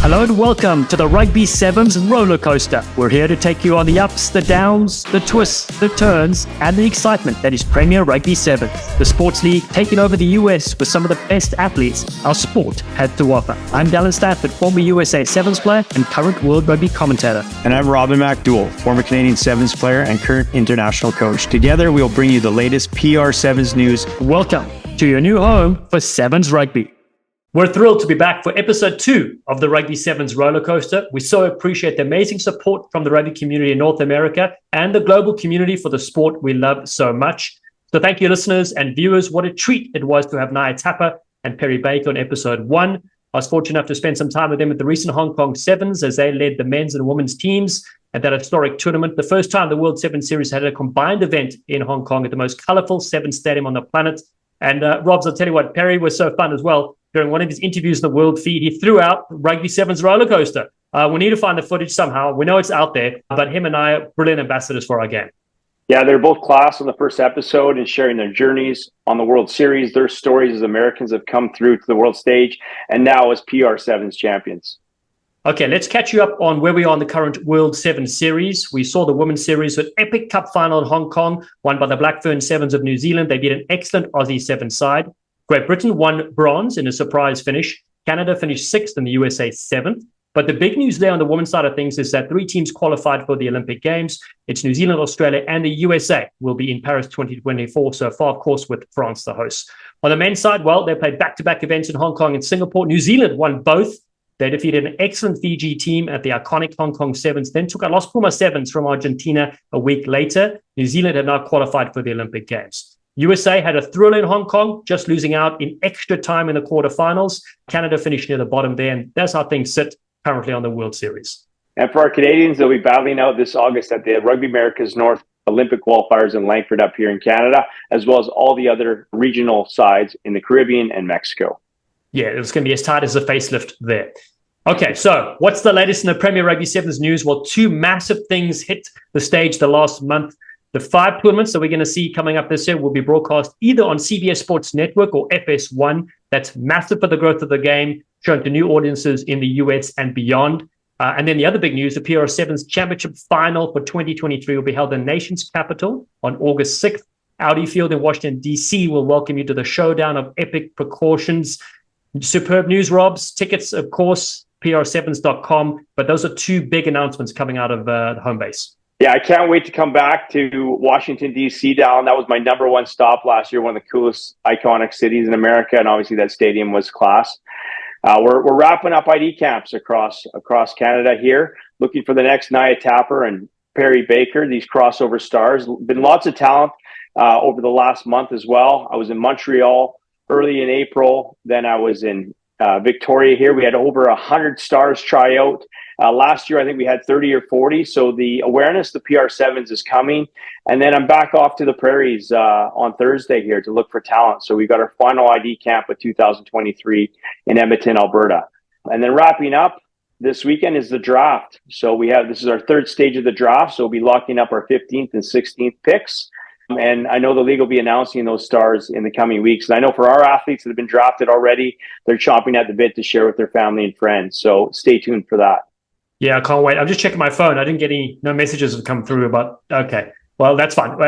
Hello and welcome to the Rugby Sevens Rollercoaster. We're here to take you on the ups, the downs, the twists, the turns, and the excitement that is Premier Rugby Sevens, the sports league taking over the US with some of the best athletes our sport had to offer. I'm Dallen, Stanford, former USA Sevens player and current World Rugby commentator. And I'm MacDowell, former Canadian Sevens player and current international coach. Together, we'll bring you the latest PR Sevens news. Welcome to your new home for Sevens Rugby. We're thrilled to be back for episode 2 of the Rugby Sevens Rollercoaster. We so appreciate the amazing support from the rugby community in North America and the global community for the sport we love so much. So thank you, listeners and viewers. What a treat it was to have Nia Tapper and Perry Baker on episode 1. I was fortunate enough to spend some time with them at the recent Hong Kong Sevens as they led the men's and women's teams at that historic tournament. The first time the World Sevens Series had a combined event in Hong Kong at the most colorful Sevens stadium on the planet. And Robs, I'll tell you what, Perry was so fun as well. During one of his interviews in the World Feed, he threw out Rugby Sevens Rollercoaster. We need to find the footage somehow. We know it's out there, but him and I are brilliant ambassadors for our game. Yeah, they're both class on the first episode and sharing their journeys on the World Series, their stories as Americans have come through to the world stage, and now as PR Sevens champions. Okay, let's catch you up on where we are in the current World Sevens Series. We saw the Women's Series with epic cup final in Hong Kong, won by the Blackfern Sevens of New Zealand. They beat an excellent Aussie Sevens side. Great Britain won bronze in a surprise finish. Canada finished 6th and the USA 7th. But the big news there on the women's side of things is that 3 teams qualified for the Olympic Games. It's New Zealand, Australia, and the USA will be in Paris 2024, so far, of course, with France the host. On the men's side, well, they played back-to-back events in Hong Kong and Singapore. New Zealand won both. They defeated an excellent Fiji team at the iconic Hong Kong Sevens, then took a Los Pumas Sevens from Argentina a week later. New Zealand have now qualified for the Olympic Games. USA had a thrill in Hong Kong, just losing out in extra time in the quarterfinals. Canada finished near the bottom there, and that's how things sit currently on the World Series. And for our Canadians, they'll be battling out this August at the Rugby Americas North Olympic qualifiers in Langford up here in Canada, as well as all the other regional sides in the Caribbean and Mexico. Yeah, it's going to be as tight as a facelift there. Okay, so what's the latest in the Premier Rugby Sevens news? Well, 2 massive things hit the stage the last month. The 5 tournaments that we're going to see coming up this year will be broadcast either on CBS Sports Network or FS1. That's massive for the growth of the game, shown to new audiences in the US and beyond. And then the other big news, the PR Sevens Championship Final for 2023 will be held in the nation's capital on August 6th. Audi Field in Washington, D.C. will welcome you to the showdown of epic precautions. Superb news, Robs. Tickets, of course, pr7s.com. But those are 2 big announcements coming out of the home base. Yeah, I can't wait to come back to Washington, D.C., Dallen. That was my number 1 stop last year, one of the coolest, iconic cities in America, and obviously that stadium was class. We're wrapping up ID camps across Canada here, looking for the next Nia Tapper and Perry Baker, these crossover stars. Been lots of talent over the last month as well. I was in Montreal early in April, then I was in Victoria here. We had over 100 stars try out. Last year, I think we had 30 or 40. So the awareness, the PR Sevens is coming. And then I'm back off to the prairies on Thursday here to look for talent. So we got our final ID camp of 2023 in Edmonton, Alberta. And then wrapping up this weekend is the draft. So this is our 3rd stage of the draft. So we'll be locking up our 15th and 16th picks. And I know the league will be announcing those stars in the coming weeks. And I know for our athletes that have been drafted already, they're chomping at the bit to share with their family and friends. So stay tuned for that. Yeah, I can't wait. I'm just checking my phone. I didn't get no messages have come through about, okay, well, that's fine.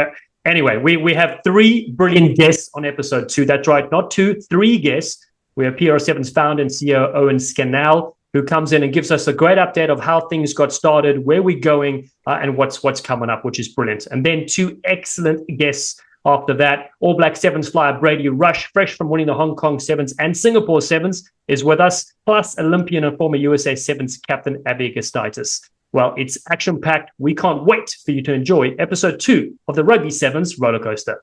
Anyway, we have 3 brilliant guests on episode 2. That's right, not 2, 3 guests. We have PR Sevens founder and CEO Owen Scannell, who comes in and gives us a great update of how things got started, where we're going, and what's coming up, which is brilliant. And then 2 excellent guests after that. All Black Sevens flyer Brady Rush, fresh from winning the Hong Kong Sevens and Singapore Sevens, is with us, plus Olympian and former USA Sevens captain Abby Gustaitis. Well, it's action-packed. We can't wait for you to enjoy episode 2 of the Rugby Sevens Rollercoaster.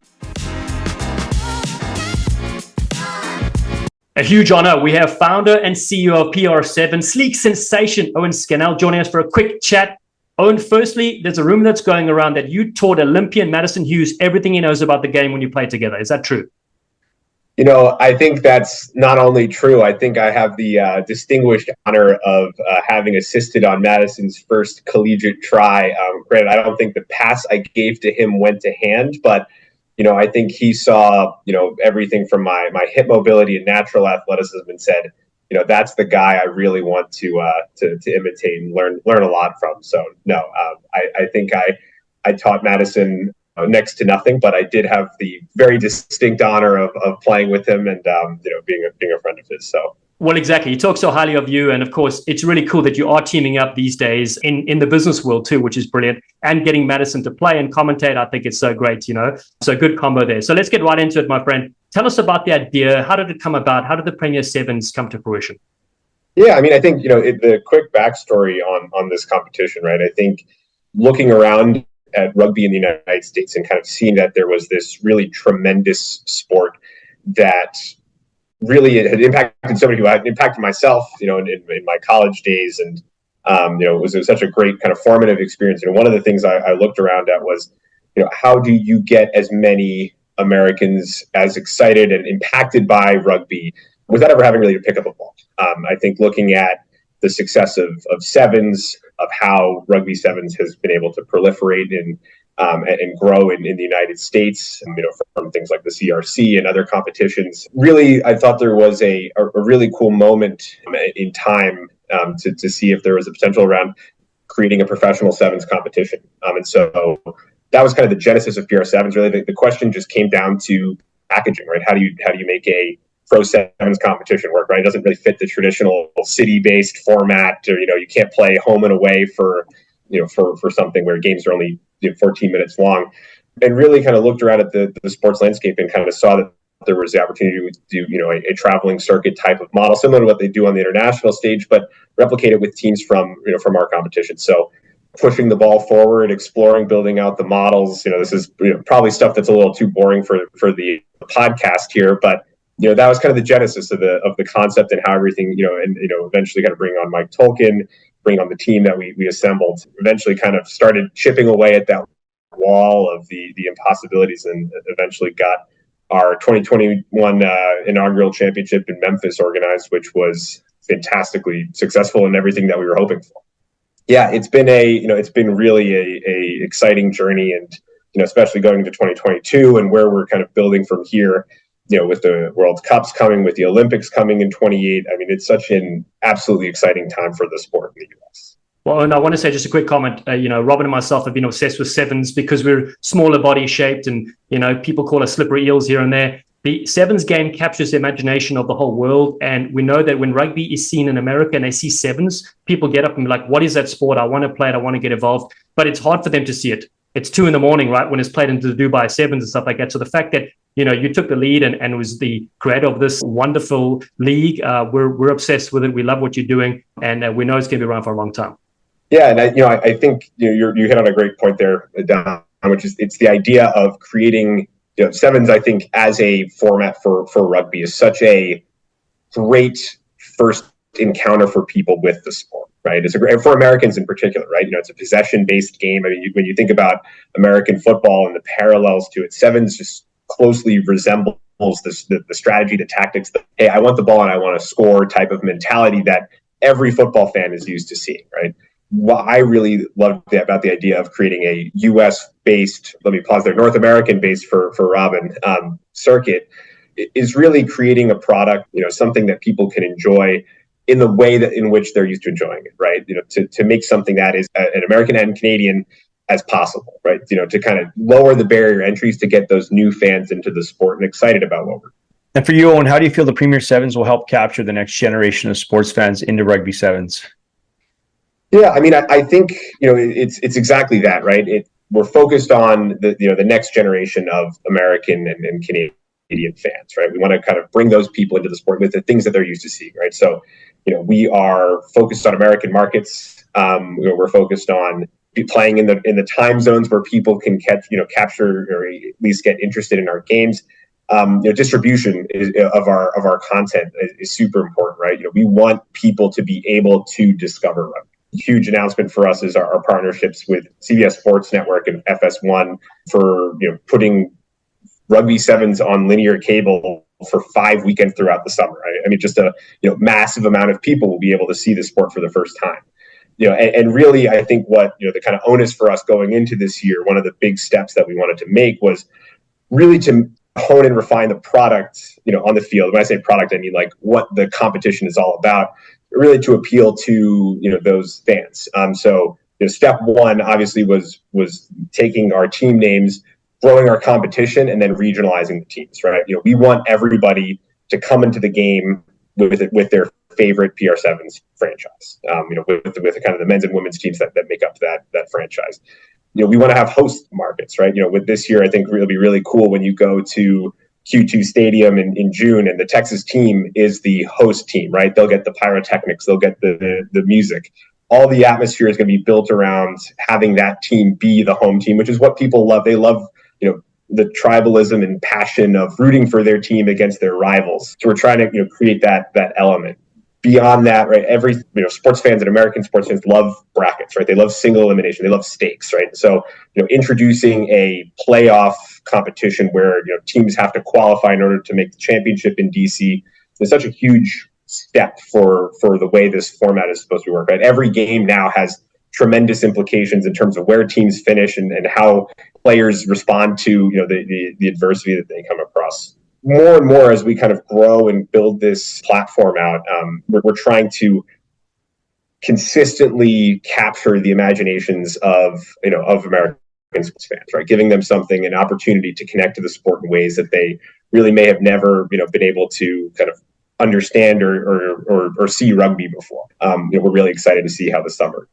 A huge honor. We have founder and CEO of PR Sevens, sleek sensation Owen Scannell, joining us for a quick chat. Owen, firstly, there's a rumor that's going around that you taught Olympian Madison Hughes everything he knows about the game when you played together. Is that true? You know, I think that's not only true. I think I have the distinguished honor of having assisted on Madison's first collegiate try. Granted, I don't think the pass I gave to him went to hand, but I think he saw, everything from my hip mobility and natural athleticism and said, that's the guy I really want to imitate and learn a lot from. So no, I think I taught Madison next to nothing, but I did have the very distinct honor of playing with him and being a friend of his. So. Well, exactly. He talks so highly of you. And of course, it's really cool that you are teaming up these days in the business world too, which is brilliant. And getting Madison to play and commentate, I think it's so great, So good combo there. So let's get right into it, my friend. Tell us about the idea. How did it come about? How did the Premier Sevens come to fruition? Yeah, I mean, I think, the quick backstory on this competition, right? I think looking around at rugby in the United States and kind of seeing that there was this really tremendous sport that really had impacted somebody who had impacted myself, in my college days. And, it was such a great kind of formative experience. And one of the things I looked around at was, how do you get as many Americans as excited and impacted by rugby without ever having really to pick up a ball? I think looking at the success of sevens, of how rugby sevens has been able to proliferate and grow in the United States, from things like the CRC and other competitions. Really, I thought there was a really cool moment in time to see if there was a potential around creating a professional sevens competition. And so that was kind of the genesis of PR Sevens. Really, the question just came down to packaging, right? How do you make a pro sevens competition work, right? It doesn't really fit the traditional city-based format, or you can't play home and away for something where games are only 14 minutes long. And really kind of looked around at the sports landscape and kind of saw that there was the opportunity to do a traveling circuit type of model, similar to what they do on the international stage, but replicate it with teams from our competition. So pushing the ball forward, exploring, building out the models. This is probably stuff that's a little too boring for the podcast here, but that was kind of the genesis of the concept and how everything, and eventually kind of bring on Mike Tolkien, bring on the team that we assembled, eventually kind of started chipping away at that wall of the impossibilities, and eventually got our 2021 inaugural championship in Memphis organized, which was fantastically successful in everything that we were hoping for. Yeah, it's been really a exciting journey, and especially going into 2022 and where we're kind of building from here. With the World Cups coming, with the Olympics coming in 28, I mean, it's such an absolutely exciting time for the sport in the U.S. Well, and I want to say just a quick comment. Robin and myself have been obsessed with sevens because we're smaller body shaped, and people call us slippery eels here and there. The sevens game captures the imagination of the whole world, and we know that when rugby is seen in America and they see sevens, people get up and be like, "What is that sport? I want to play it. I want to get involved." But it's hard for them to see it. It's 2 a.m, right, when it's played into the Dubai Sevens and stuff like that. So the fact that you took the lead and was the creator of this wonderful league, we're obsessed with it. We love what you're doing, and we know it's going to be around for a long time. Yeah, and I think you hit on a great point there, Don, which is it's the idea of creating sevens. I think as a format for rugby is such a great first encounter for people with the sport, right? It's for Americans in particular, right? It's a possession-based game. I mean, when you think about American football and the parallels to it, sevens just closely resembles the strategy, the tactics, hey, I want the ball and I want to score type of mentality that every football fan is used to seeing, right? What I really loved about the idea of creating a U.S.-based, let me pause there, North American-based for Robin, circuit, is really creating a product, something that people can enjoy in the way that in which they're used to enjoying it, right? To make something that is an American and Canadian as possible, right? To kind of lower the barrier entries to get those new fans into the sport and excited about what we're doing. And for you, Owen, how do you feel the Premier Sevens will help capture the next generation of sports fans into rugby sevens? Yeah, I mean, I think it's exactly that, right? We're focused on the next generation of American and Canadian fans, right? We want to kind of bring those people into the sport with the things that they're used to seeing, right? So, we are focused on American markets. We're focused on playing in the time zones where people can capture or at least get interested in our games. Distribution of our content is super important, right? We want people to be able to discover rugby. Huge announcement for us is our partnerships with CBS Sports Network and FS1 for putting rugby sevens on linear cable for 5 weekends throughout the summer. Right? I mean, just a massive amount of people will be able to see the sport for the first time. And really, I think what the kind of onus for us going into this year, one of the big steps that we wanted to make was really to hone and refine the product, on the field. When I say product, I mean like what the competition is all about, really to appeal to, those fans. So step one obviously was taking our team names, growing our competition, and then regionalizing the teams, right? We want everybody to come into the game with their favorite PR7s franchise, with kind of the men's and women's teams that make up that franchise. We want to have host markets, right? With this year, I think it'll be really cool when you go to Q2 Stadium in June and the Texas team is the host team, right? They'll get the pyrotechnics, they'll get the music. All the atmosphere is going to be built around having that team be the home team, which is what people love. They love, the tribalism and passion of rooting for their team against their rivals. So we're trying to, create that element. Beyond that, right, every sports fans and American sports fans love brackets, right? They love single elimination, they love stakes, right? So introducing a playoff competition where teams have to qualify in order to make the championship in DC is such a huge step for the way this format is supposed to work, right? Every game now has tremendous implications in terms of where teams finish and how players respond to the adversity that they come across. More and more as we kind of grow and build this platform out, we're trying to consistently capture the imaginations of American sports fans, right? Giving them an opportunity to connect to the sport in ways that they really may have never been able to kind of understand or see rugby before. We're really excited to see how the summer.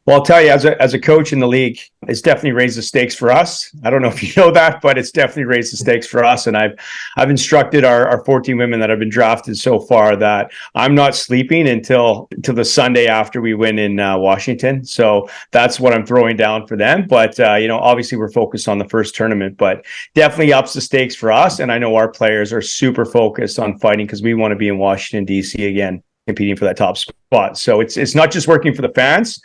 Well, I'll tell you, as a coach in the league, it's definitely raised the stakes for us. I don't know if you know that, but it's definitely raised the stakes for us. And I've instructed our 14 women that have been drafted so far that I'm not sleeping until the Sunday after we win in Washington. So that's what I'm throwing down for them. But obviously we're focused on the first tournament, but definitely ups the stakes for us. And I know our players are super focused on fighting because we want to be in Washington, D.C. again, competing for that top spot. So it's not just working for the fans.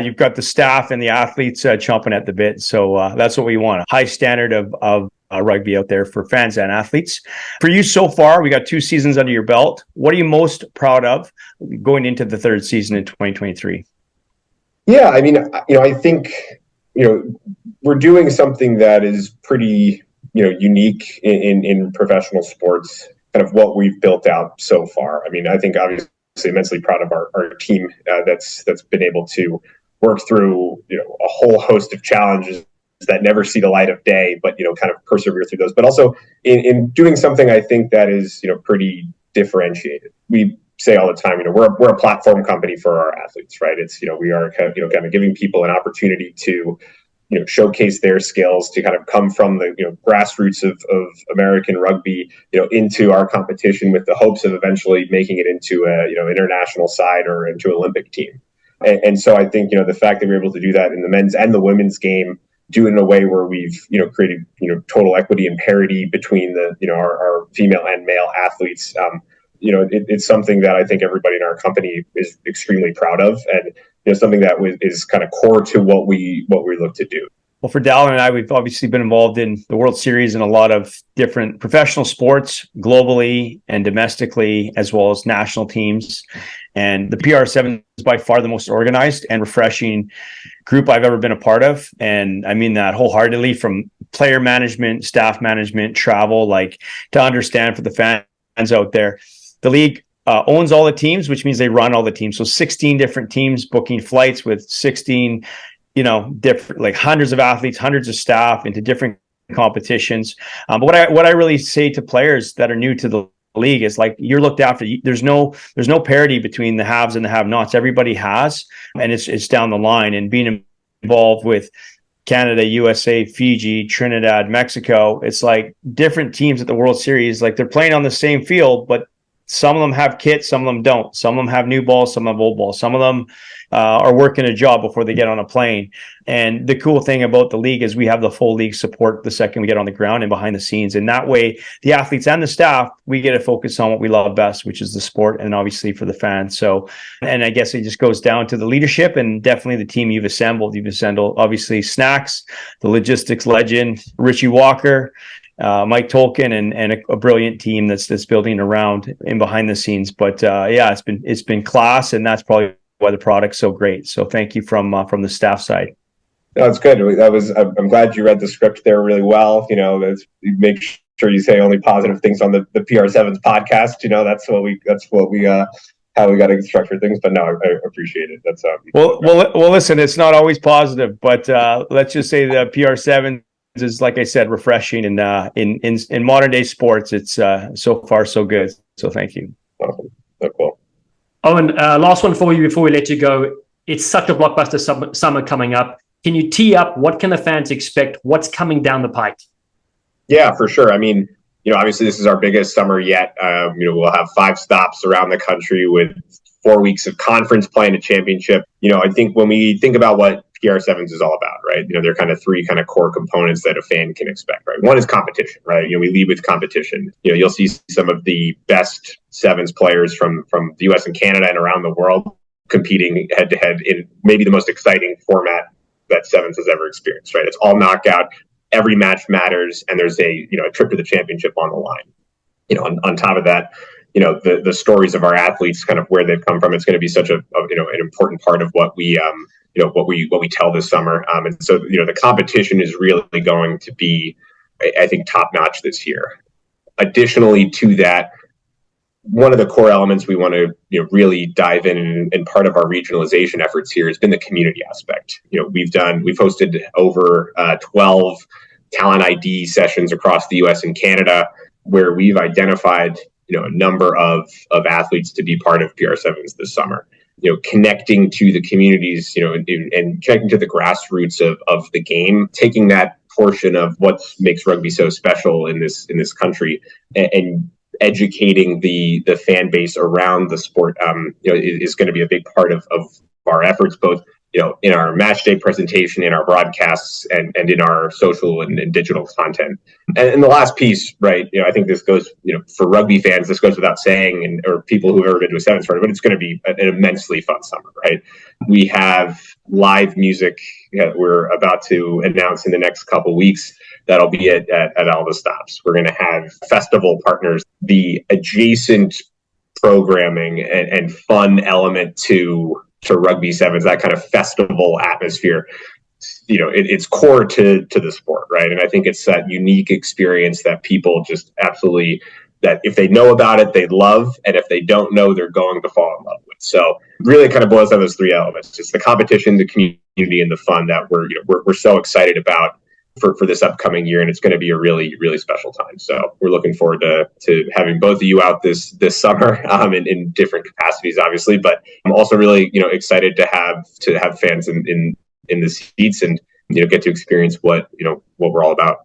You've got the staff and the athletes chomping at the bit. So that's what we want. A high standard of rugby out there for fans and athletes. For you so far, we got 2 seasons under your belt. What are you most proud of going into the 3rd season in 2023? Yeah, I mean, I think, we're doing something that is pretty, unique in professional sports, kind of what we've built out so far. I mean, I think obviously immensely proud of our team that's been able to work through a whole host of challenges that never see the light of day, but kind of persevere through those. But also in doing something I think that is pretty differentiated. We say all the time, we're a platform company for our athletes, right? It's we are kind of giving people an opportunity to showcase their skills, to kind of come from the grassroots of American rugby into our competition with the hopes of eventually making it into a international side or into an Olympic team. And so I think the fact that we're able to do that in the men's and the women's game, do it in a way where we've created total equity and parity between the our female and male athletes. It's something that I think everybody in our company is extremely proud of, and something that is kind of core to what we look to do. Well, for Dallen and I, we've obviously been involved in the World Series and a lot of different professional sports globally and domestically, as well as national teams. And the PR7 is by far the most organized and refreshing group I've ever been a part of. And I mean that wholeheartedly, from player management, staff management, travel, like to understand for the fans out there. The league owns all the teams, which means they run all the teams. So 16 different teams booking flights with 16, different, like hundreds of athletes, hundreds of staff into different competitions. But what I really say to players that are new to the league is like, you're looked after. There's no parity between the haves and the have-nots. Everybody has, and it's down the line. And being involved with Canada, USA, Fiji, Trinidad, Mexico, it's like different teams at the World Series, like they're playing on the same field, but some of them have kits, some of them don't. Some of them have new balls, some have old balls. Some of them are working a job before they get on a plane. And the cool thing about the league is we have the full league support the second we get on the ground and behind the scenes. And that way, the athletes and the staff, we get to focus on what we love best, which is the sport, and obviously for the fans. So, and I guess it just goes down to the leadership and definitely the team you've assembled. You've assembled, obviously, Snacks, the logistics legend, Richie Walker, Mike Tolkien, and a brilliant team that's building around and behind the scenes. But yeah, it's been class, and that's probably why the product's so great. So thank you from the staff side. No, it's good. I'm glad you read the script there really well. You make sure you say only positive things on the PR7's podcast. That's what we how we got to structure things. But no, I appreciate it. That's well. Listen, it's not always positive, but let's just say the PR7 is, like I said, refreshing, and in modern day sports, it's so far so good. So thank you. Awesome. So cool. Oh, and last one for you before we let you go. It's such a blockbuster summer coming up. Can you tee up what can the fans expect? What's coming down the pike? Yeah, for sure. I mean, obviously this is our biggest summer yet. We'll have 5 stops around the country with 4 weeks of conference play and a championship. I think when we think about what PR7s is all about, right? There are kind of 3 kind of core components that a fan can expect, right? One is competition, right? We lead with competition. You'll see some of the best sevens players from the US and Canada and around the world competing head to head in maybe the most exciting format that sevens has ever experienced, right? It's all knockout. Every match matters, and there's a trip to the championship on the line. On top of that, the stories of our athletes, kind of where they've come from. It's going to be such an important part of what we what we tell this summer. And so the competition is really going to be, I think, top notch this year. Additionally to that, one of the core elements we want to really dive in, and part of our regionalization efforts here has been the community aspect. We've hosted over 12 talent ID sessions across the US and Canada, where we've identified a number of athletes to be part of PR7s this summer. Connecting to the communities, and connecting to the grassroots of the game, taking that portion of what makes rugby so special in this country, and educating the fan base around the sport is going to be a big part of our efforts, both in our match day presentation, in our broadcasts, and in our social and digital content. And the last piece, right, I think this goes, for rugby fans, this goes without saying, or people who've ever been to a sevens tournament, but it's going to be an immensely fun summer, right? We have live music that we're about to announce in the next couple weeks that'll be at all the stops. We're going to have festival partners, the adjacent programming and fun element to rugby sevens, that kind of festival atmosphere. It's core to the sport, right? And I think it's that unique experience that people just absolutely, that if they know about it, they love, and if they don't know, they're going to fall in love with. So really kind of boils down those 3 elements: just the competition, the community, and the fun that we're so excited about for this upcoming year. And it's going to be a really, really special time. So we're looking forward to having both of you out this summer, in different capacities, obviously, but I'm also really, excited to have fans in the seats, and, get to experience what we're all about.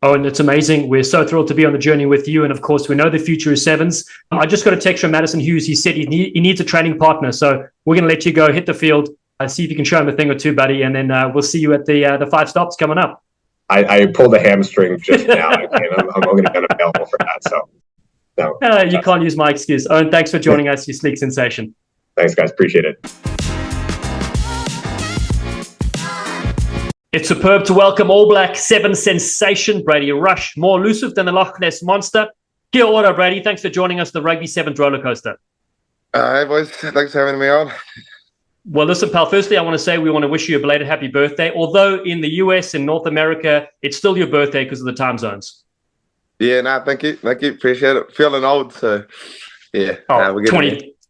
Oh, and it's amazing. We're so thrilled to be on the journey with you. And of course, we know the future is sevens. I just got a text from Madison Hughes. He said he needs a training partner. So we're going to let you go hit the field, see if you can show him a thing or two, buddy. And then we'll see you at the 5 stops coming up. I pulled a hamstring just now. I'm going to be unavailable for that. So no. You can't use my excuse. Oh, and thanks for joining us, you sleek sensation. Thanks, guys. Appreciate it. It's superb to welcome All Black Sevens sensation Brady Rush, more elusive than the Loch Ness Monster. Kia ora, Brady. Thanks for joining us, the Rugby Sevens Rollercoaster. Hey, boys. Thanks for having me on. Well, listen, pal, firstly, I want to say we want to wish you a belated happy birthday. Although in the US and North America, it's still your birthday because of the time zones. Yeah, thank you. Appreciate it. Feeling old, so yeah. We're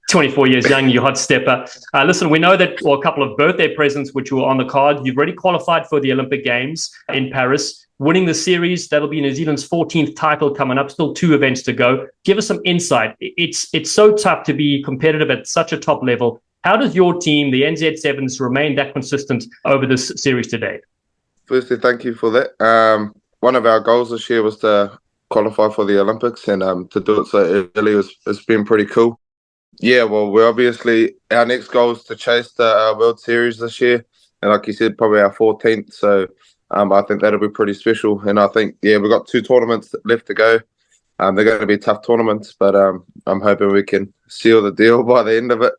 24 years young, you hot stepper. Listen, we know that a couple of birthday presents which were on the card. You've already qualified for the Olympic Games in Paris, winning the series. That'll be New Zealand's 14th title coming up. Still 2 events to go. Give us some insight. It's so tough to be competitive at such a top level. How does your team, the NZ Sevens, remain that consistent over this series today? Firstly, thank you for that. One of our goals this year was to qualify for the Olympics, and to do it so early it's been pretty cool. Yeah, well, we're obviously, our next goal is to chase the World Series this year, and like you said, probably our 14th. So I think that'll be pretty special. And I think, we've got 2 tournaments left to go. They're going to be tough tournaments, but I'm hoping we can seal the deal by the end of it,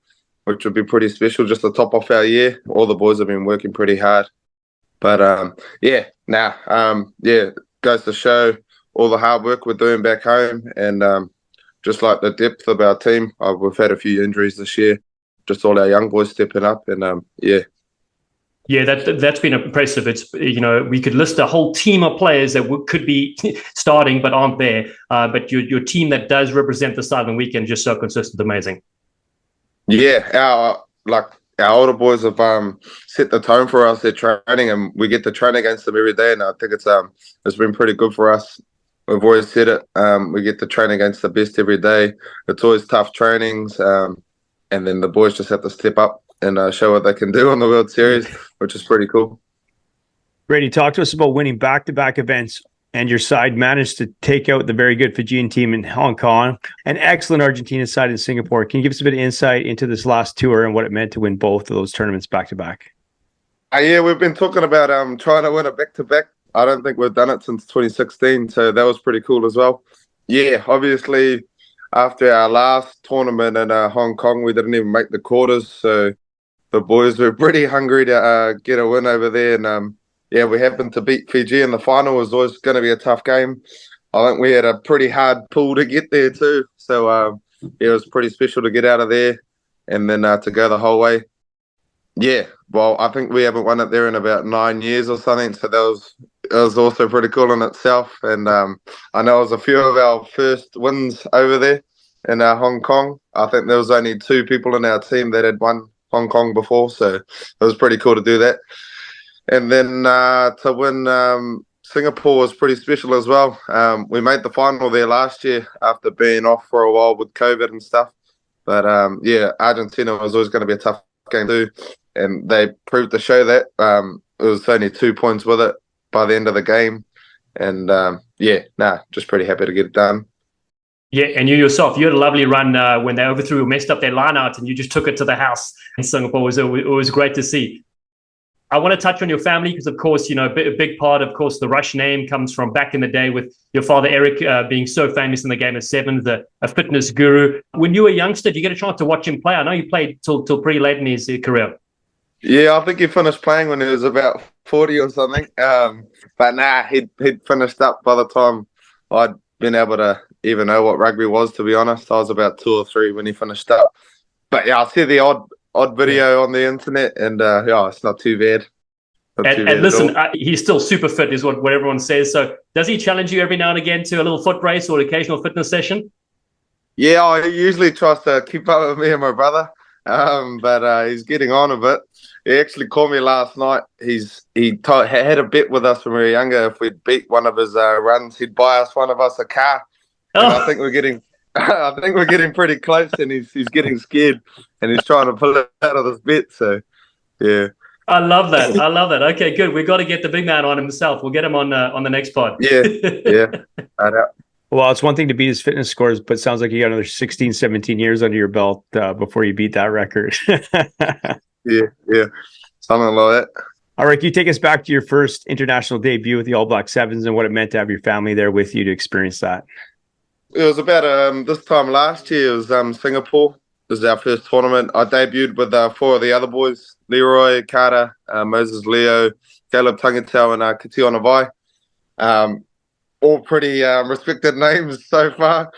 which would be pretty special, just to top off our year. All the boys have been working pretty hard. But goes to show all the hard work we're doing back home, and just like the depth of our team. We've had a few injuries this year, just all our young boys stepping up, and Yeah, that's been impressive. It's, we could list a whole team of players that could be starting but aren't there. But your team that does represent the Southern Weekend just so consistent, amazing. Yeah, our older boys have set the tone for us. They're training, and we get to train against them every day. And I think it's been pretty good for us. We've always said it. We get to train against the best every day. It's always tough trainings, and then the boys just have to step up and show what they can do on the World Series, which is pretty cool. Brady, talk to us about winning back-to-back events, and your side managed to take out the very good Fijian team in Hong Kong, an excellent Argentina side in Singapore. Can you give us a bit of insight into this last tour and what it meant to win both of those tournaments back-to-back? Yeah, we've been talking about trying to win a back-to-back. I don't think we've done it since 2016, so that was pretty cool as well. Yeah, obviously, after our last tournament in Hong Kong, we didn't even make the quarters, so the boys were pretty hungry to get a win over there. And yeah, we happened to beat Fiji in the final. It was always going to be a tough game. I think we had a pretty hard pull to get there too. So it was pretty special to get out of there and then to go the whole way. Yeah, well, I think we haven't won it there in about 9 years or something. So it was also pretty cool in itself. And I know it was a few of our first wins over there in Hong Kong. I think there was only 2 people in our team that had won Hong Kong before, so it was pretty cool to do that. And then to win Singapore was pretty special as well. We made the final there last year after being off for a while with COVID and stuff. But yeah, Argentina was always going to be a tough game too, and they proved to show that. It was only 2 points with it by the end of the game, and just pretty happy to get it done. Yeah, and you yourself, you had a lovely run when they overthrew, messed up their line out, and you just took it to the house in Singapore. It was great to see. I want to touch on your family because, of course, a big part, of course, the Rush name comes from back in the day with your father, Eric, being so famous in the game of sevens, a fitness guru. When you were a youngster, did you get a chance to watch him play? I know you played till pretty late in his career. Yeah, I think he finished playing when he was about 40 or something. But nah, he'd finished up by the time I'd been able to even know what rugby was, to be honest. I was about 2 or 3 when he finished up. But yeah, I see the odd video on the internet, and it's not too bad. And listen, he's still super fit, is what everyone says. So does he challenge you every now and again to a little foot race or occasional fitness session? Yeah, he usually tries to keep up with me and my brother, but he's getting on a bit. He actually called me last night. He had a bet with us when we were younger. If we'd beat one of his runs, he'd buy one of us a car. And I think we're getting pretty close, and he's getting scared, and he's trying to pull it out of this bet. So, yeah. I love that. Okay, good. We've got to get the big man on himself. We'll get him on the next pod. Yeah. Well, it's one thing to beat his fitness scores, but it sounds like you got another 16, 17 years under your belt before you beat that record. Yeah. Something like that. All right, can you take us back to your first international debut with the All Black Sevens and what it meant to have your family there with you to experience that? It was about this time last year. It was Singapore. It was our first tournament. I debuted with 4 of the other boys: Leroy, Carter, Moses Leo, Caleb Tangatau, and Kationa Vai. All pretty respected names so far,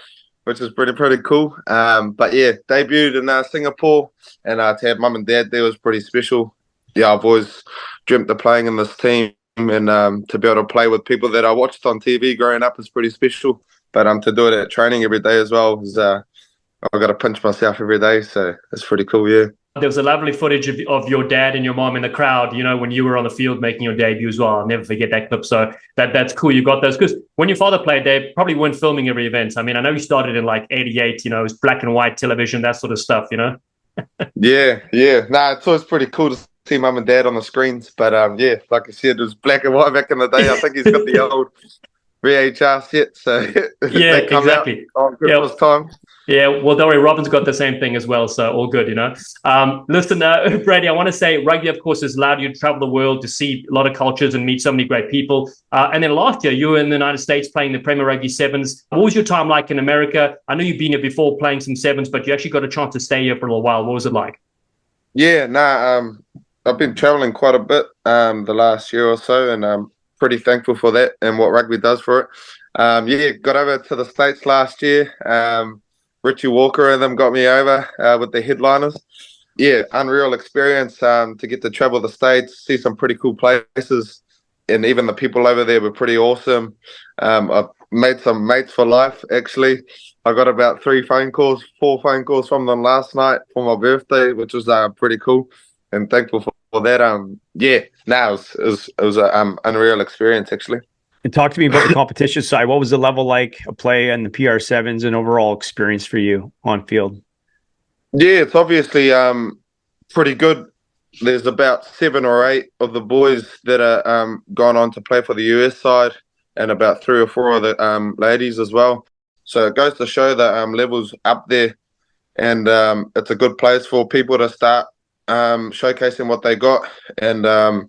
which is pretty cool. But yeah, debuted in Singapore, and to have mum and dad there was pretty special. Yeah, I've always dreamt of playing in this team, and to be able to play with people that I watched on TV growing up is pretty special. But to do it at training every day as well is I've got to pinch myself every day, so it's pretty cool. Yeah. There was a lovely footage of your dad and your mom in the crowd, when you were on the field making your debut as well. I'll never forget that clip. So that's cool. You got those. Because when your father played, they probably weren't filming every event. I mean, I know he started in like 88, it was black and white television, that sort of stuff, Yeah. Nah, it's always pretty cool to see mum and dad on the screens. But yeah, like I said, it was black and white back in the day. I think he's got the old VHR set. So yeah, exactly. On Christmas time. Yeah, well, don't worry, Robin's got the same thing as well, so all good, Listen, Brady, I want to say rugby, of course, has allowed you to travel the world to see a lot of cultures and meet so many great people. And then last year, you were in the United States playing the Premier Rugby Sevens. What was your time like in America? I know you've been here before playing some sevens, but you actually got a chance to stay here for a little while. What was it like? Yeah, I've been traveling quite a bit the last year or so, and I'm pretty thankful for that and what rugby does for it. Got over to the States last year. Richie Walker and them got me over with the headliners. yeah, unreal experience to get to travel the States, see some pretty cool places, and even the people over there were pretty awesome. I've made some mates for life, actually. I got about 4 phone calls from them last night for my birthday, which was pretty cool, and thankful for that. It was an unreal experience, actually. And talk to me about the competition side. What was the level like of play and the PR7s and overall experience for you on field? Yeah, it's obviously pretty good. There's about 7 or 8 of the boys that are gone on to play for the US side, and about 3 or 4 of the ladies as well. So it goes to show that levels up there, and it's a good place for people to start showcasing what they got. And I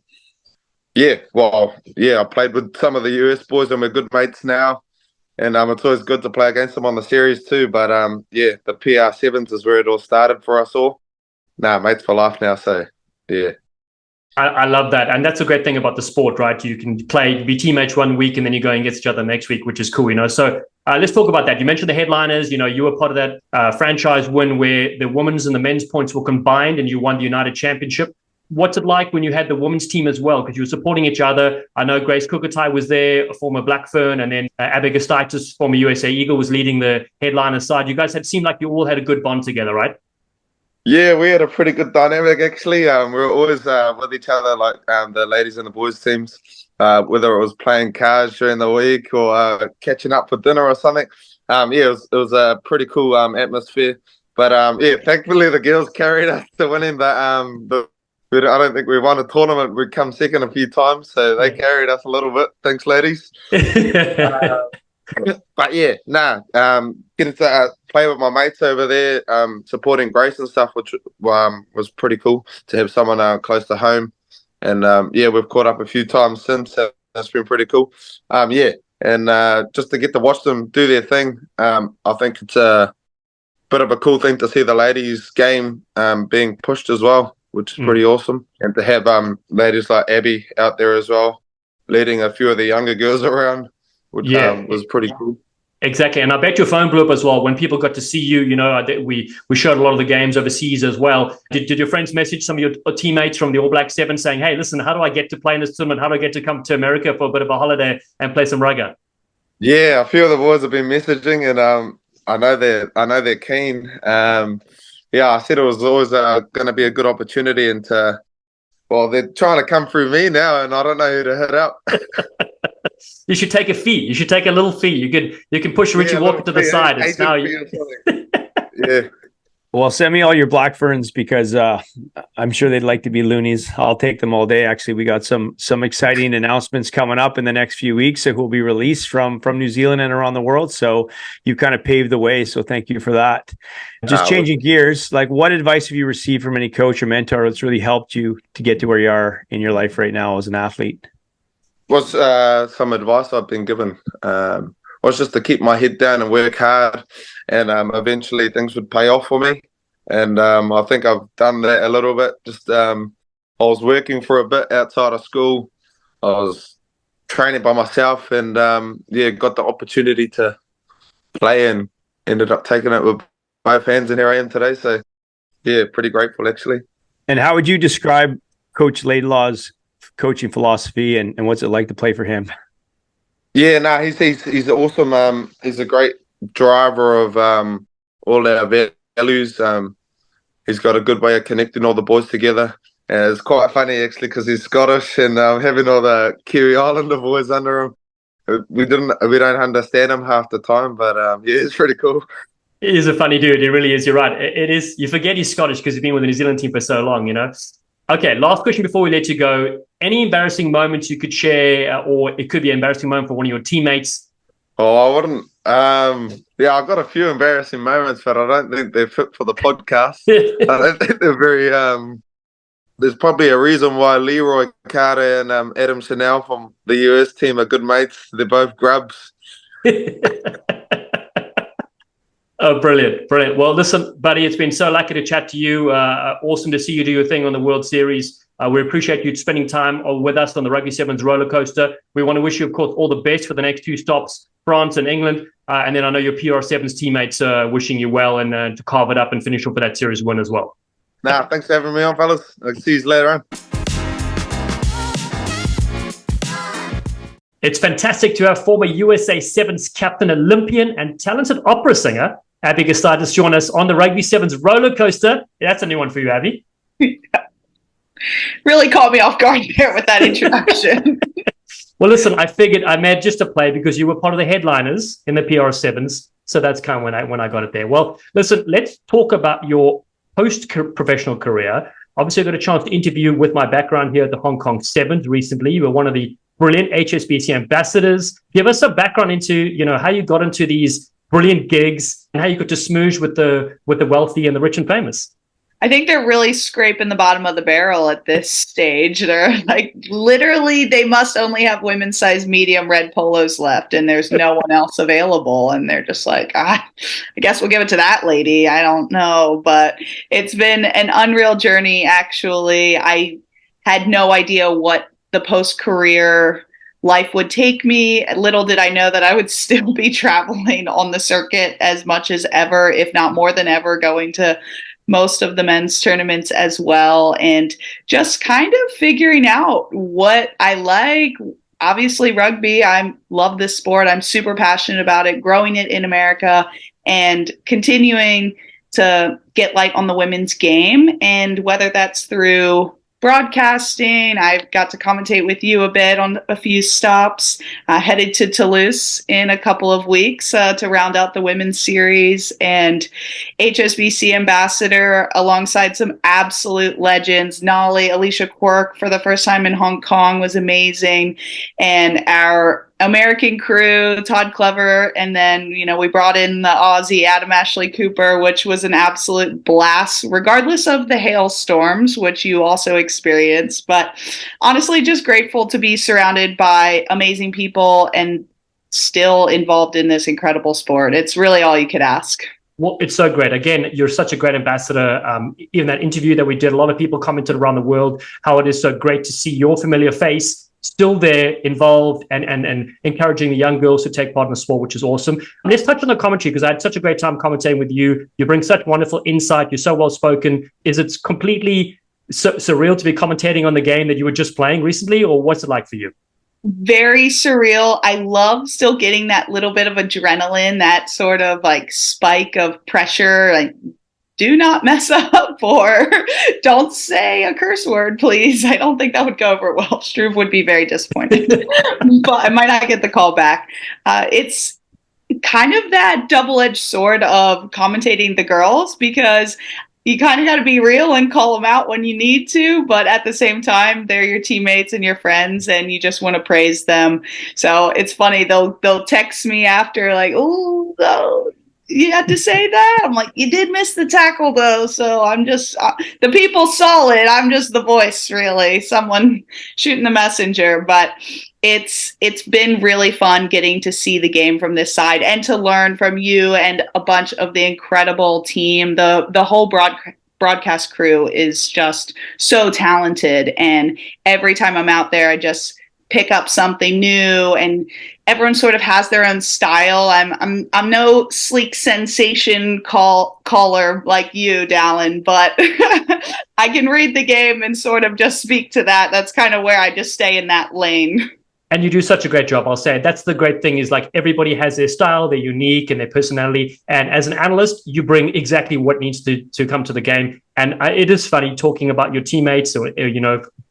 played with some of the US boys, and we're good mates now. And it's always good to play against them on the series too. But the PR7s is where it all started for us all. Mates for life now. So yeah. I love that. And that's a great thing about the sport, right? You can be teammates one week and then you go and get each other next week, which is cool, So let's talk about that. You mentioned the headliners. You were part of that franchise win where the women's and the men's points were combined and you won the United Championship. What's it like when you had the women's team as well? Because you were supporting each other. I know Grace Kukatai was there, a former Blackfern, and then Abby Gustaitis, former USA Eagle, was leading the headliner side. You guys seemed like you all had a good bond together, right? Yeah, we had a pretty good dynamic, actually. We were always with each other, like the ladies and the boys teams, whether it was playing cards during the week or catching up for dinner or something. It was a pretty cool atmosphere. But thankfully the girls carried us to winning I don't think we won a tournament. We'd come second a few times, so they carried us a little bit. Thanks, ladies. But getting to play with my mates over there, supporting Grace and stuff, which was pretty cool to have someone close to home. And we've caught up a few times since. So that's been pretty cool. And just to get to watch them do their thing, I think it's a bit of a cool thing to see the ladies' game being pushed as well, which is pretty awesome. And to have ladies like Abby out there as well, leading a few of the younger girls around, which was pretty cool. Exactly. And I bet your phone blew up as well when people got to see you. We showed a lot of the games overseas as well. Did your friends message some of your teammates from the All Black Seven saying, hey, listen, how do I get to play in this tournament? How do I get to come to America for a bit of a holiday and play some rugby? Yeah, a few of the boys have been messaging, and I know they're keen. I said it was always going to be a good opportunity, and they're trying to come through me now, and I don't know who to hit up. You should take a fee. You should take a little fee. You can push Richie Walker to the side. It's now. Yeah. Well, send me all your Black Ferns because I'm sure they'd like to be loonies. I'll take them all day. Actually, we got some exciting announcements coming up in the next few weeks that will be released from New Zealand and around the world. So you kind of paved the way. So thank you for that. Just changing gears, like what advice have you received from any coach or mentor that's really helped you to get to where you are in your life right now as an athlete? Was some advice I've been given was just to keep my head down and work hard, and eventually things would pay off for me. And I think I've done that a little bit. Just I was working for a bit outside of school. I was training by myself, and got the opportunity to play, and ended up taking it with both hands, and here I am today. So pretty grateful actually. And how would you describe Coach Laidlaw's coaching philosophy, and what's it like to play for him? He's awesome. He's a great driver of all our values. He's got a good way of connecting all the boys together, and it's quite funny actually because he's Scottish, and having all the Kiwi Islander boys under him, we don't understand him half the time, but it's pretty cool. He is a funny dude. He really is. You're right. It is. You forget he's Scottish because he's been with the New Zealand team for so long. Okay, last question before we let you go. Any embarrassing moments you could share, or it could be an embarrassing moment for one of your teammates? Oh, I wouldn't. I've got a few embarrassing moments, but I don't think they're fit for the podcast. I don't think they're very... there's probably a reason why Leroy Carter and Adam Chanel from the US team are good mates. They're both grubs. Oh, brilliant. Well, listen, buddy, it's been so lucky to chat to you. Awesome to see you do your thing on the World Series. We appreciate you spending time with us on the Rugby Sevens Rollercoaster. We want to wish you, of course, all the best for the next 2 stops, France and England. And then I know your PR Sevens teammates wishing you well and to carve it up and finish off with that series win as well. Nah, thanks for having me on, fellas. I'll see you later on. It's fantastic to have former USA Sevens captain, Olympian, and talented opera singer, Abby Gustaitis, join us on the Rugby Sevens Rollercoaster. That's a new one for you, Abby. Really caught me off guard there with that introduction. Well, listen, I figured I made just a play because you were part of the headliners in the PR Sevens. So that's kind of when I got it there. Well, listen, let's talk about your post-professional career. Obviously, I got a chance to interview with my background here at the Hong Kong Sevens recently. You were one of the brilliant HSBC ambassadors. Give us some background into, how you got into these brilliant gigs and how you got to smoosh with the wealthy and the rich and famous. I think they're really scraping the bottom of the barrel at this stage. They're like, literally, they must only have women's size medium red polos left, and there's no one else available. And they're just like, I guess we'll give it to that lady. I don't know. But it's been an unreal journey, actually. I had no idea what the post-career life would take me. Little did I know that I would still be traveling on the circuit as much as ever, if not more than ever, going to most of the men's tournaments as well, and just kind of figuring out what I like. Obviously, rugby, I love this sport. I'm super passionate about it, growing it in America and continuing to get light on the women's game. And whether that's through broadcasting, I've got to commentate with you a bit on a few stops, headed to Toulouse in a couple of weeks to round out the women's series, and HSBC Ambassador alongside some absolute legends. Nolly, Alicia Quirk for the first time in Hong Kong was amazing. And our American crew, Todd Clever, and then, we brought in the Aussie Adam Ashley Cooper, which was an absolute blast, regardless of the hailstorms, which you also experienced. But honestly, just grateful to be surrounded by amazing people and still involved in this incredible sport. It's really all you could ask. Well, it's so great. Again, you're such a great ambassador. Even that interview that we did, a lot of people commented around the world how it is so great to see your familiar face still there, involved, and encouraging the young girls to take part in the sport, which is awesome. And let's touch on the commentary, because I had such a great time commentating with you. You bring such wonderful insight. You're so well spoken. Is it completely surreal to be commentating on the game that you were just playing recently, or what's it like for you? Very surreal. I love still getting that little bit of adrenaline, that sort of like spike of pressure, like, do not mess up, or don't say a curse word, please. I don't think that would go over well. Struve would be very disappointed, but I might not get the call back. It's kind of that double-edged sword of commentating the girls, because you kind of got to be real and call them out when you need to, but at the same time, they're your teammates and your friends, and you just want to praise them. So it's funny, they'll text me after like, oh, you had to say that? I'm like, you did miss the tackle though, so I'm just the people saw it. I'm just the voice, really, someone shooting the messenger. But it's been really fun getting to see the game from this side and to learn from you and a bunch of the incredible team. The whole broadcast crew is just so talented, and every time I'm out there, I just pick up something new, and everyone sort of has their own style. I'm no sleek sensation caller like you, Dallen, but I can read the game and sort of just speak to that. That's kind of where I just stay in that lane. And you do such a great job, I'll say. That's the great thing, is like everybody has their style, they're unique, and their personality. And as an analyst, you bring exactly what needs to come to the game. And it is funny talking about your teammates or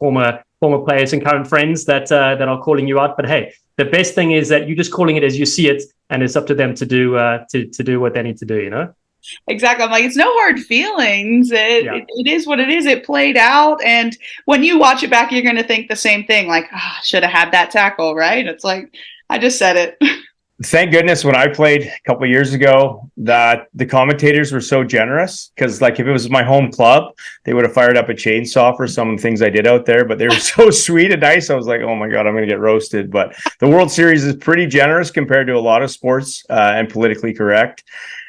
former players and current friends that are calling you out. But hey, the best thing is that you're just calling it as you see it, and it's up to them to do what they need to do. Exactly. I'm like, it's no hard feelings. It is what it is. It played out. And when you watch it back, you're going to think the same thing. Like, should have had that tackle, right? It's like, I just said it. Thank goodness when I played a couple of years ago that the commentators were so generous, because like if it was my home club, they would have fired up a chainsaw for some of the things I did out there, but they were so sweet and nice. I was like, oh my God, I'm going to get roasted. But the World Series is pretty generous compared to a lot of sports and politically correct.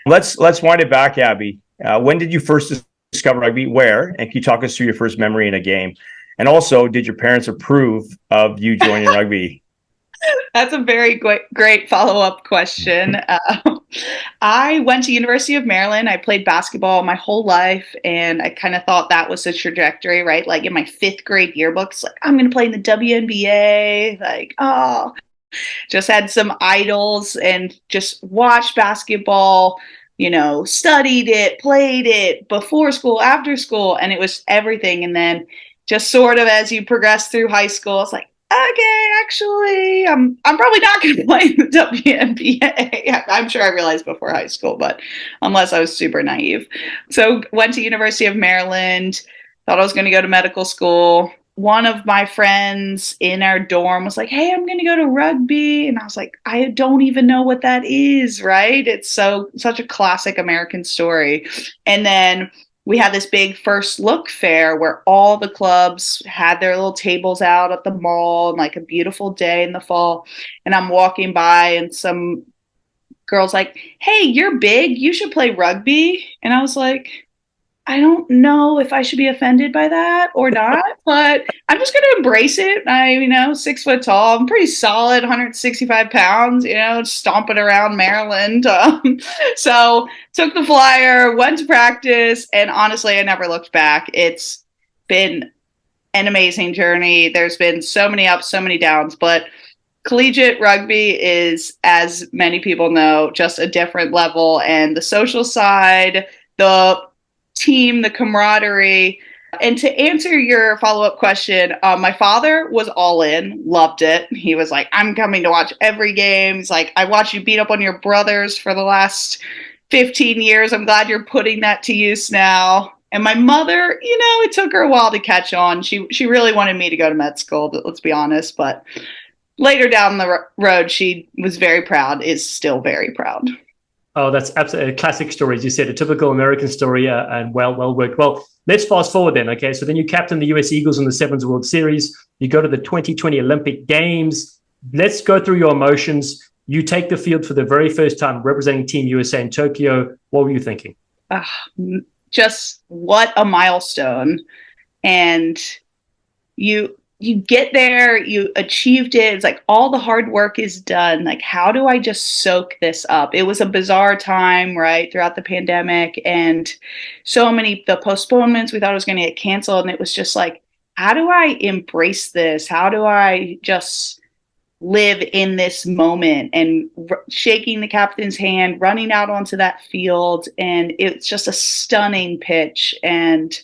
Let's wind it back, Abby. When did you first discover rugby? Where? And can you talk us through your first memory in a game? And also, did your parents approve of you joining rugby? That's a very great follow-up question. I went to University of Maryland. I played basketball my whole life, and I kind of thought that was the trajectory, right? Like in my 5th grade yearbooks, like I'm going to play in the WNBA. Like, oh, just had some idols and just watched basketball, studied it, played it before school, after school, and it was everything. And then just sort of as you progress through high school, it's like, okay, actually, I'm probably not going to play in the WNBA. I'm sure I realized before high school, but unless I was super naive. So went to University of Maryland, thought I was going to go to medical school. One of my friends in our dorm was like, hey, I'm going to go to rugby. And I was like, I don't even know what that is, right? It's such a classic American story. And then we had this big first look fair where all the clubs had their little tables out at the mall and like a beautiful day in the fall. And I'm walking by and some girl's like, hey, you're big. You should play rugby. And I was like, I don't know if I should be offended by that or not, but I'm just going to embrace it. 6 foot tall. I'm pretty solid, 165 pounds, stomping around Maryland. So took the flyer, went to practice, and honestly, I never looked back. It's been an amazing journey. There's been so many ups, so many downs, but collegiate rugby is, as many people know, just a different level. And the social side, the team, the camaraderie. And to answer your follow-up question, my father was all in, loved it. He was like, I'm coming to watch every game. He's like, I watched you beat up on your brothers for the last 15 years. I'm glad you're putting that to use now. And my mother, it took her a while to catch on. She really wanted me to go to med school, let's be honest. But later down the road, she was very proud, is still very proud. Oh, that's absolutely a classic story. As you said, a typical American story and well worked. Well, let's fast forward then. Okay. So then you captain the US Eagles in the Sevens World Series. You go to the 2020 Olympic Games. Let's go through your emotions. You take the field for the very first time representing Team USA in Tokyo. What were you thinking? Just what a milestone. And you get there, you achieved it. It's like all the hard work is done. Like, how do I just soak this up? It was a bizarre time, right, throughout the pandemic, and so many the postponements. We thought it was going to get canceled, and it was just like, how do I embrace this? How do I just live in this moment? And shaking the captain's hand, running out onto that field, and it's just a stunning pitch. And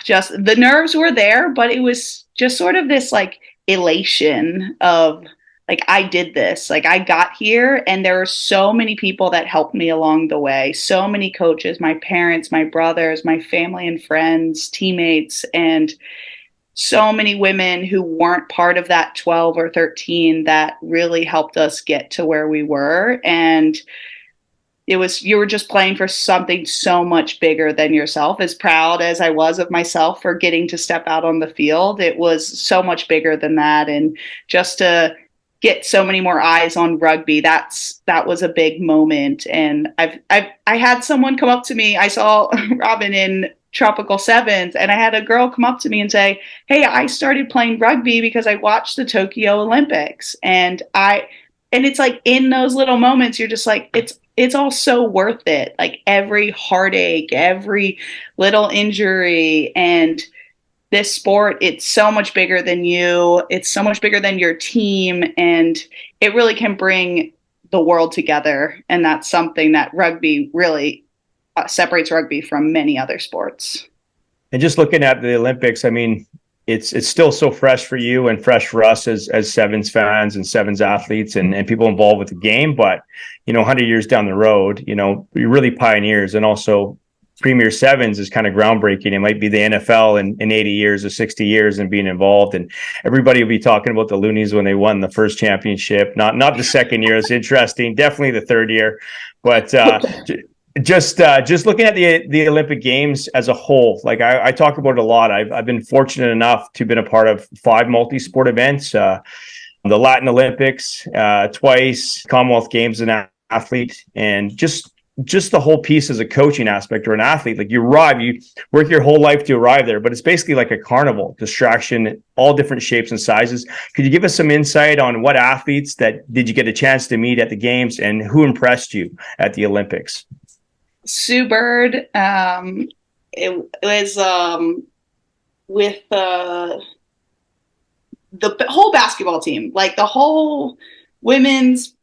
just the nerves were there, but it was just sort of this like elation of like, I did this, like I got here, and there were so many people that helped me along the way. So many coaches, my parents, my brothers, my family and friends, teammates, and so many women who weren't part of that 12 or 13 that really helped us get to where we were. And you were just playing for something so much bigger than yourself. As proud as I was of myself for getting to step out on the field, it was so much bigger than that. And just to get so many more eyes on rugby, that was a big moment. And I had someone come up to me. I saw Robin in Tropical Sevens, and I had a girl come up to me and say, hey, I started playing rugby because I watched the Tokyo Olympics. And it's like in those little moments, you're just like, it's all so worth it. Like every heartache, every little injury, and this sport, it's so much bigger than you. It's so much bigger than your team, and it really can bring the world together. And that's something that rugby really separates rugby from many other sports. And just looking at the Olympics, I mean, it's still so fresh for you and fresh for us as Sevens fans and Sevens athletes and people involved with the game. But, 100 years down the road, you're really pioneers. And also Premier Sevens is kind of groundbreaking. It might be the NFL in 80 years or 60 years and being involved. And everybody will be talking about the Loonies when they won the first championship. Not the second year. It's interesting. Definitely the third year. But just looking at the Olympic Games as a whole, like I talk about it a lot. I've been fortunate enough to have been a part of 5 multi-sport events, the Latin Olympics twice, Commonwealth Games as an athlete, and just just the whole piece as a coaching aspect or an athlete. Like you arrive, you work your whole life to arrive there, but it's basically like a carnival, distraction, all different shapes and sizes. Could you give us some insight on what athletes that did you get a chance to meet at the games and who impressed you at the Olympics? Sue Bird. It was with the whole basketball team, like the whole women's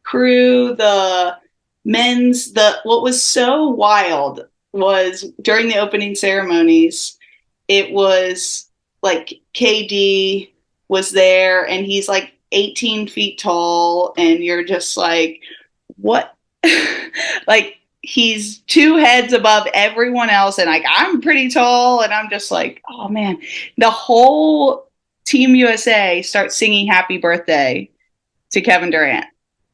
crew, the men's. What was so wild was during the opening ceremonies, it was like KD was there, and he's like 18 feet tall, and you're just like, what? Like, he's 2 heads above everyone else, and like I'm pretty tall, and I'm just like, oh man. The whole Team USA starts singing happy birthday to Kevin Durant,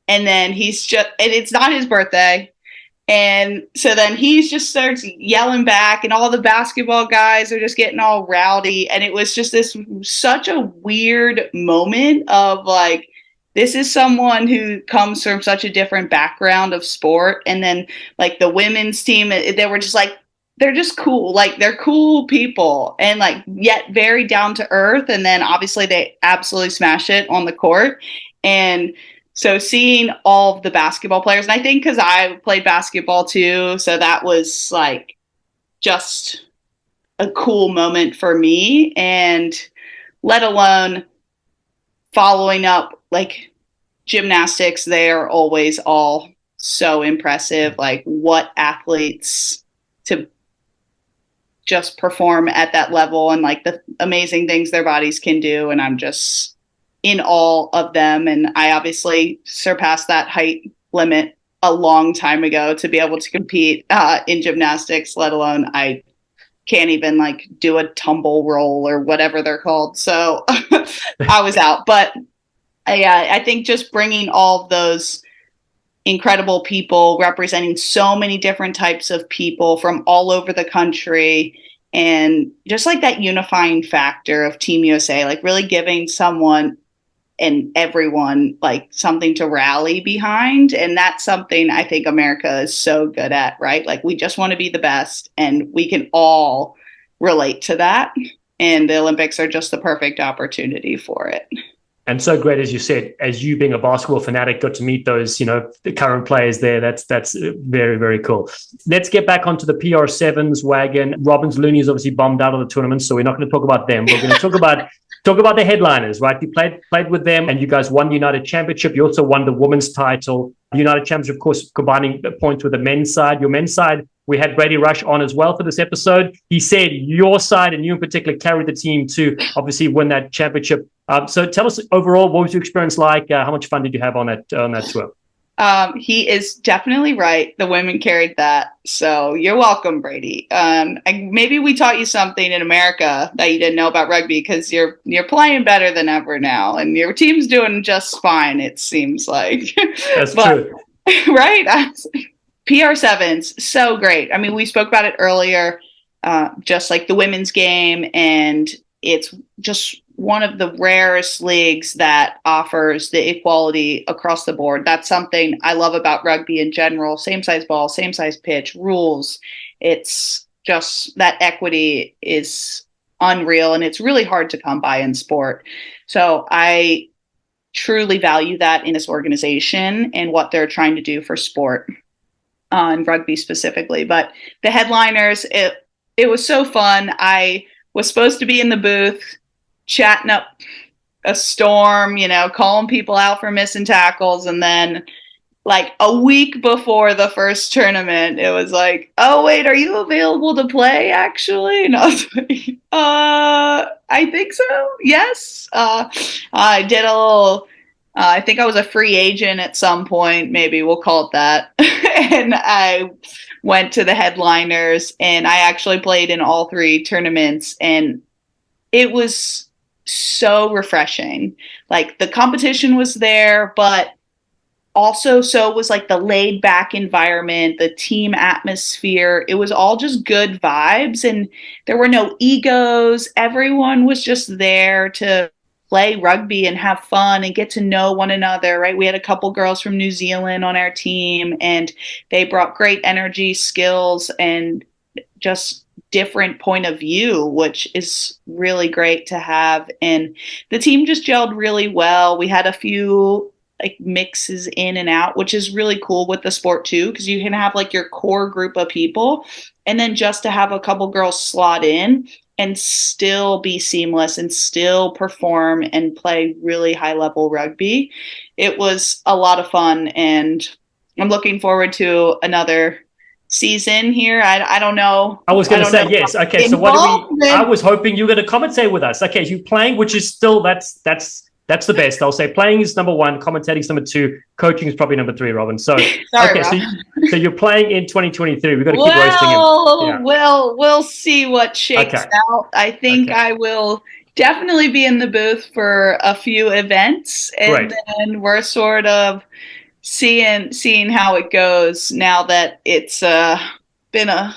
and then and it's not his birthday, and so then he just starts yelling back, and all the basketball guys are just getting all rowdy, and it was just such a weird moment of like, this is someone who comes from such a different background of sport. And then like the women's team, they were just like, they're just cool. Like they're cool people and like yet very down to earth. And then obviously they absolutely smash it on the court. And so seeing all of the basketball players, and I think because I played basketball too, so that was like just a cool moment for me. And let alone following up, like gymnastics, they are always all so impressive. Like what athletes to just perform at that level and like the amazing things their bodies can do. And I'm just in awe of them. And I obviously surpassed that height limit a long time ago to be able to compete in gymnastics, let alone I can't even like do a tumble roll or whatever they're called. So I was out. But I think just bringing all of those incredible people representing so many different types of people from all over the country, and just like that unifying factor of Team USA, like really giving someone and everyone like something to rally behind. And that's something I think America is so good at, right? Like we just want to be the best, and we can all relate to that. And the Olympics are just the perfect opportunity for it. And so great, as you said, as you being a basketball fanatic, got to meet those, the current players there. That's very, very cool. Let's get back onto the PR Sevens wagon. Robbins Looney is obviously bombed out of the tournament, so we're not going to talk about them. We're going to talk about the headliners, right? You played with them, and you guys won the United Championship. You also won the women's title. The United Championship, of course, combining points with the men's side. Your men's side, we had Brady Rush on as well for this episode. He said your side, and you in particular, carried the team to obviously win that championship. So tell us overall, what was your experience like? How much fun did you have on that tour? He is definitely right. The women carried that. So you're welcome, Brady. Maybe we taught you something in America that you didn't know about rugby, because you're playing better than ever now, and your team's doing just fine, it seems like. That's true. Right? PR Sevens, so great. I mean, we spoke about it earlier, just like the women's game, and it's just one of the rarest leagues that offers the equality across the board. That's something I love about rugby in general. Same size ball, same size pitch, rules. It's just that equity is unreal, and it's really hard to come by in sport. So I truly value that in this organization and what they're trying to do for sport, and rugby specifically. But the headliners, it was so fun. I was supposed to be in the booth chatting up a storm, calling people out for missing tackles. And then like a week before the first tournament, it was like, oh, wait, are you available to play actually? And I was like, I think so. Yes. I did a little, I think I was a free agent at some point, maybe we'll call it that. And I went to the headliners, and I actually played in all 3 tournaments, and it was so refreshing. Like the competition was there, but also so was like the laid back environment, the team atmosphere. It was all just good vibes, and there were no egos. Everyone was just there to play rugby and have fun and get to know one another, right? We had a couple girls from New Zealand on our team, and they brought great energy, skills, and just different point of view, which is really great to have. And the team just gelled really well. We had a few like mixes in and out, which is really cool with the sport too, because you can have like your core group of people, and then just to have a couple girls slot in and still be seamless and still perform and play really high level rugby. It was a lot of fun, and I'm looking forward to another season here. I don't know. I was going to say yes. Okay, so I was hoping you were going to commentate with us. Okay, you playing, which is still that's the best. I'll say playing is number one, commentating is number two, coaching is probably number three, Robin. So sorry, okay, so you're playing in 2023. We've got to keep roasting him. Yeah. We'll see what shakes out. I think I will definitely be in the booth for a few events, and then we're sort of seeing how it goes now that it's been a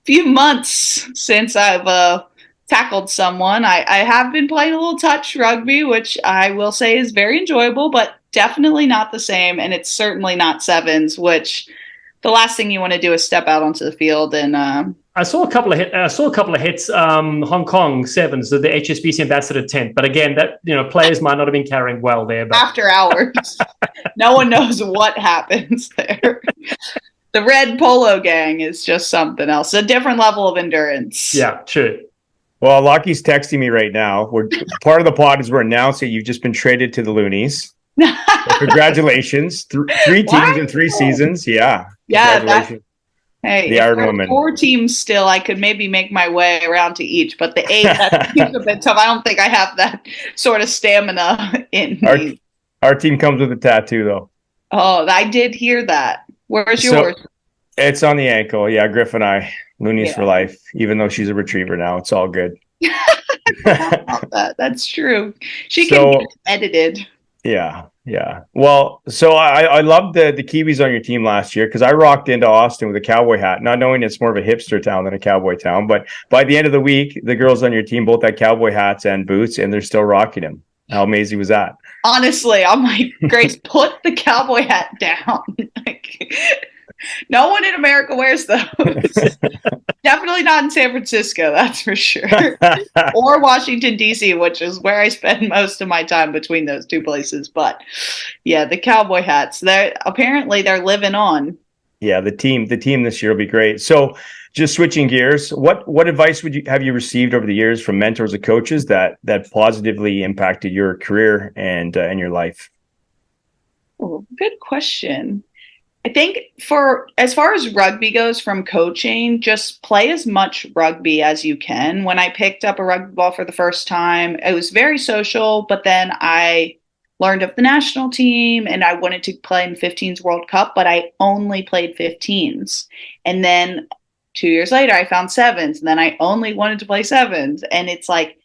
few months since I've tackled someone. I have been playing a little touch rugby, which I will say is very enjoyable, but definitely not the same. And it's certainly not sevens, which the last thing you want to do is step out onto the field. And I saw a couple of hits. Hong Kong sevens, the HSBC Ambassador tent. But again, that players might not have been carrying well there. But after hours, no one knows what happens there. The red polo gang is just something else, a different level of endurance. Yeah, true. Well, Lockie's texting me right now. We're part of the pod is we're announcing you've just been traded to the Loonies. So congratulations. Three teams in 3 seasons. Yeah. Yeah. Hey, the Iron Woman. 4 teams still, I could maybe make my way around to each, but the 8, that seems a bit tough. I don't think I have that sort of stamina in me. Our team comes with a tattoo, though. Oh, I did hear that. Where's yours? It's on the ankle. Yeah, Griff and I. Loonies for life, even though she's a retriever now. It's all good. That's true. She can get edited. Yeah. Well, so I loved the Kiwis on your team last year because I rocked into Austin with a cowboy hat, not knowing it's more of a hipster town than a cowboy town. But by the end of the week, the girls on your team both had cowboy hats and boots, and they're still rocking them. How amazing was that? Honestly, I'm like, Grace, put the cowboy hat down. No one in America wears those. Definitely not in San Francisco, that's for sure. Or Washington, D.C., which is where I spend most of my time between those two places. But yeah, the cowboy hats, they're living on. Yeah, the team this year will be great. So just switching gears, what advice have you received over the years from mentors or coaches that positively impacted your career and your life? Oh, good question. I think as far as rugby goes from coaching, just play as much rugby as you can. When I picked up a rugby ball for the first time, it was very social, but then I learned of the national team and I wanted to play in 15s World Cup, but I only played 15s. And then 2 years later, I found sevens, and then I only wanted to play sevens. And it's like,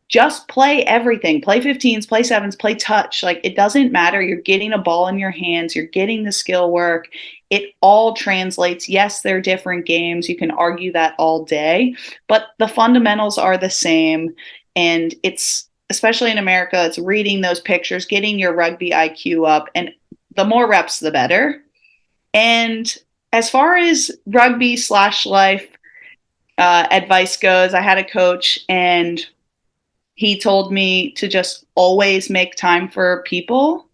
just play everything. Play 15s, play sevens, play touch. Like, it doesn't matter. You're getting a ball in your hands. You're getting the skill work. It all translates. Yes, they're different games. You can argue that all day, but the fundamentals are the same. And it's, especially in America, it's reading those pictures, getting your rugby IQ up, and the more reps, the better. And as far as rugby/life advice goes, I had a coach, and he told me to just always make time for people.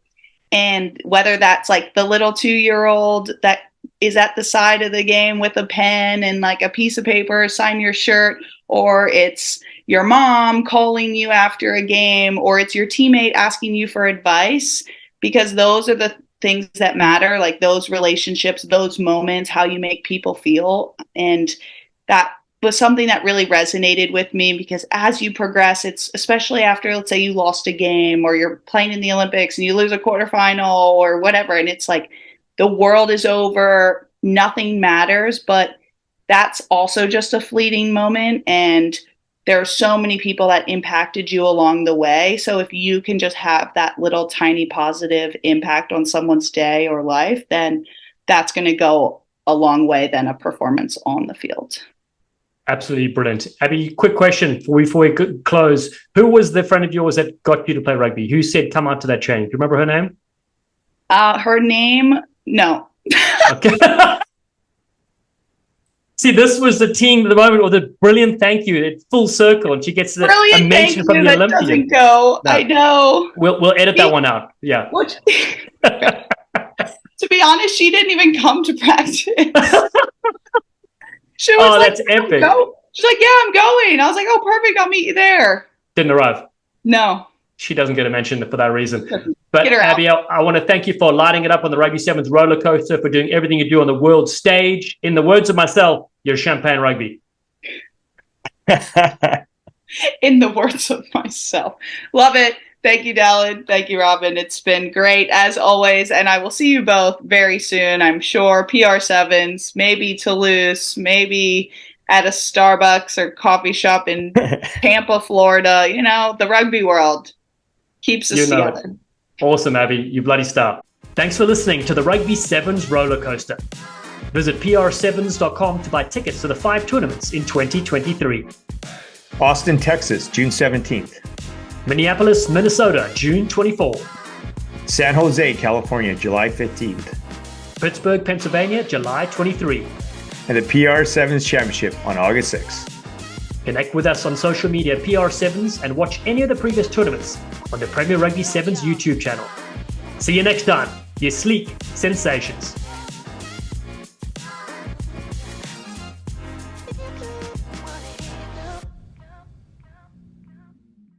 And whether that's like the little 2-year-old that is at the side of the game with a pen and like a piece of paper, sign your shirt, or it's your mom calling you after a game, or it's your teammate asking you for advice, because those are the things that matter, like those relationships, those moments, how you make people feel. And that was something that really resonated with me, because as you progress, it's especially after, let's say you lost a game or you're playing in the Olympics and you lose a quarterfinal or whatever, and it's like the world is over, nothing matters, but that's also just a fleeting moment. And there are so many people that impacted you along the way. So if you can just have that little tiny positive impact on someone's day or life, then that's going to go a long way than a performance on the field. Absolutely brilliant. Abby, quick question before we close. Who was the friend of yours that got you to play rugby? Who said, come out to that change? Do you remember her name? Her name? No. Okay. See, this was the team at the moment with a brilliant thank you. It's full circle, and she gets a mention from the Olympian. Doesn't go. No. I know. We'll edit that one out. Yeah. To be honest, she didn't even come to practice. She was that's epic. She's like, yeah, I'm going. I was like, oh, perfect. I'll meet you there. Didn't arrive. No. She doesn't get a mention for that reason. But Abby, I want to thank you for lighting it up on the Rugby Sevens roller coaster, for doing everything you do on the world stage. In the words of myself, you're champagne rugby. In the words of myself. Love it. Thank you, Dallen. Thank you, Robin. It's been great as always. And I will see you both very soon, I'm sure. PR Sevens, maybe Toulouse, maybe at a Starbucks or coffee shop in Tampa, Florida. You know, the rugby world keeps us together. Awesome, Abby. You bloody star. Thanks for listening to the Rugby Sevens roller coaster. Visit pr7s.com to buy tickets to the 5 tournaments in 2023. Austin, Texas, June 17th. Minneapolis, Minnesota, June 24th. San Jose, California, July 15th. Pittsburgh, Pennsylvania, July 23. And the PR Sevens Championship on August 6th. Connect with us on social media at PR Sevens and watch any of the previous tournaments on the Premier Rugby Sevens YouTube channel. See you next time, you sleek sensations.